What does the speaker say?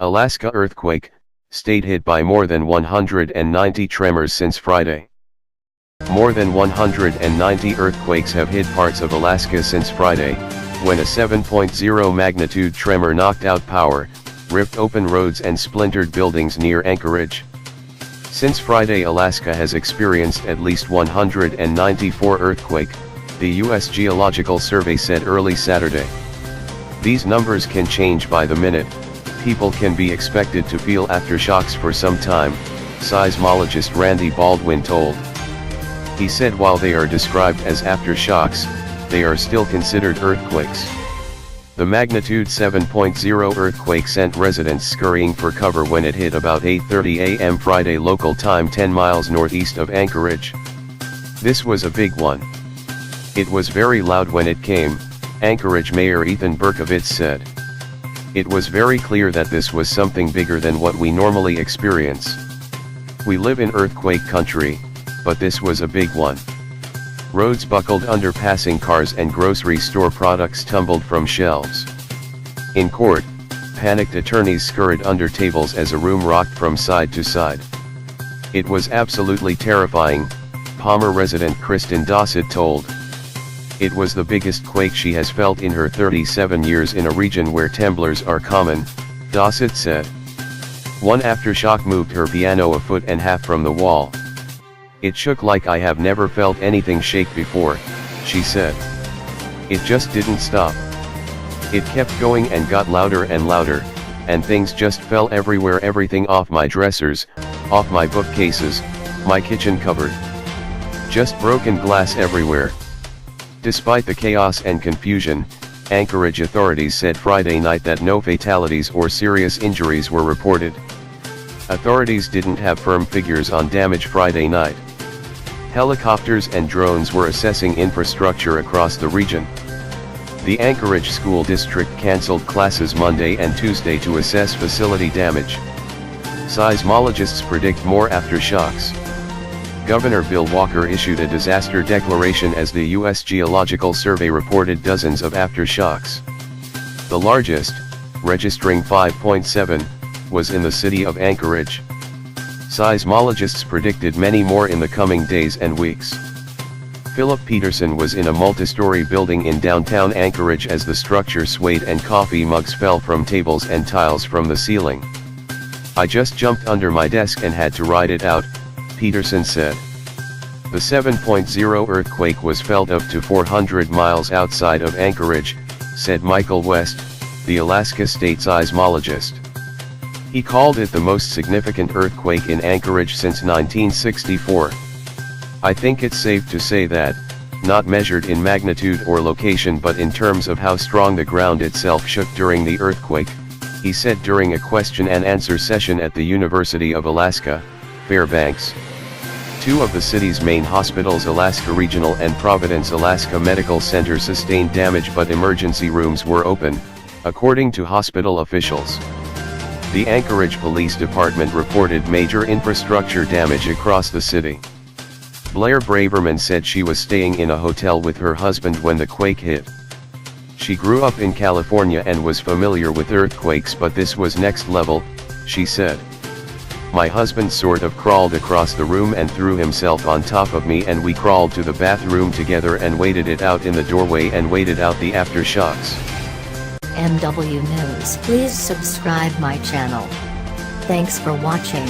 Alaska earthquake, state hit by more than 190 tremors since Friday. More than 190 earthquakes have hit parts of Alaska since Friday, when a 7.0 magnitude tremor knocked out power, ripped open roads and splintered buildings near Anchorage. Since Friday, Alaska has experienced at least 194 earthquakes, the US Geological Survey said early Saturday. These numbers can change by the minute. People can be expected to feel aftershocks for some time, seismologist Randy Baldwin told. He said while they are described as aftershocks, they are still considered earthquakes. The magnitude 7.0 earthquake sent residents scurrying for cover when it hit about 8:30 a.m. Friday local time 10 miles northeast of Anchorage. This was a big one. It was very loud when it came, Anchorage Mayor Ethan Berkovitz said. It was very clear that this was something bigger than what we normally experience. We live in earthquake country, but this was a big one. Roads buckled under passing cars and grocery store products tumbled from shelves. In court, panicked attorneys scurried under tables as a room rocked from side to side. It was absolutely terrifying, Palmer resident Kristen Dossett told. It was the biggest quake she has felt in her 37 years in a region where tremors are common, Dossett said. One aftershock moved her piano a foot and a half from the wall. It shook like I have never felt anything shake before, she said. It just didn't stop. It kept going and got louder and louder, and things just fell everywhere, everything off my dressers, off my bookcases, my kitchen cupboard. Just broken glass everywhere. Despite the chaos and confusion, Anchorage authorities said Friday night that no fatalities or serious injuries were reported. Authorities didn't have firm figures on damage Friday night. Helicopters and drones were assessing infrastructure across the region. The Anchorage School District canceled classes Monday and Tuesday to assess facility damage. Seismologists predict more aftershocks. Governor Bill Walker issued a disaster declaration as the US Geological Survey reported dozens of aftershocks. The largest, registering 5.7, was in the city of Anchorage. Seismologists predicted many more in the coming days and weeks. Philip Peterson was in a multi-story building in downtown Anchorage as the structure swayed and coffee mugs fell from tables and tiles from the ceiling. I just jumped under my desk and had to ride it out, Peterson said. The 7.0 earthquake was felt up to 400 miles outside of Anchorage, said Michael West, the Alaska state seismologist. He called it the most significant earthquake in Anchorage since 1964. I think it's safe to say that, not measured in magnitude or location but in terms of how strong the ground itself shook during the earthquake, he said during a question and answer session at the University of Alaska, Fairbanks. Two of the city's main hospitals, Alaska Regional and Providence Alaska Medical Center, sustained damage but emergency rooms were open, according to hospital officials. The Anchorage Police Department reported major infrastructure damage across the city. Blair Braverman said she was staying in a hotel with her husband when the quake hit. She grew up in California and was familiar with earthquakes, but this was next level, she said. My husband sort of crawled across the room and threw himself on top of me, and we crawled to the bathroom together and waited it out in the doorway and waited out the aftershocks. MW News. Please subscribe my channel. Thanks for watching.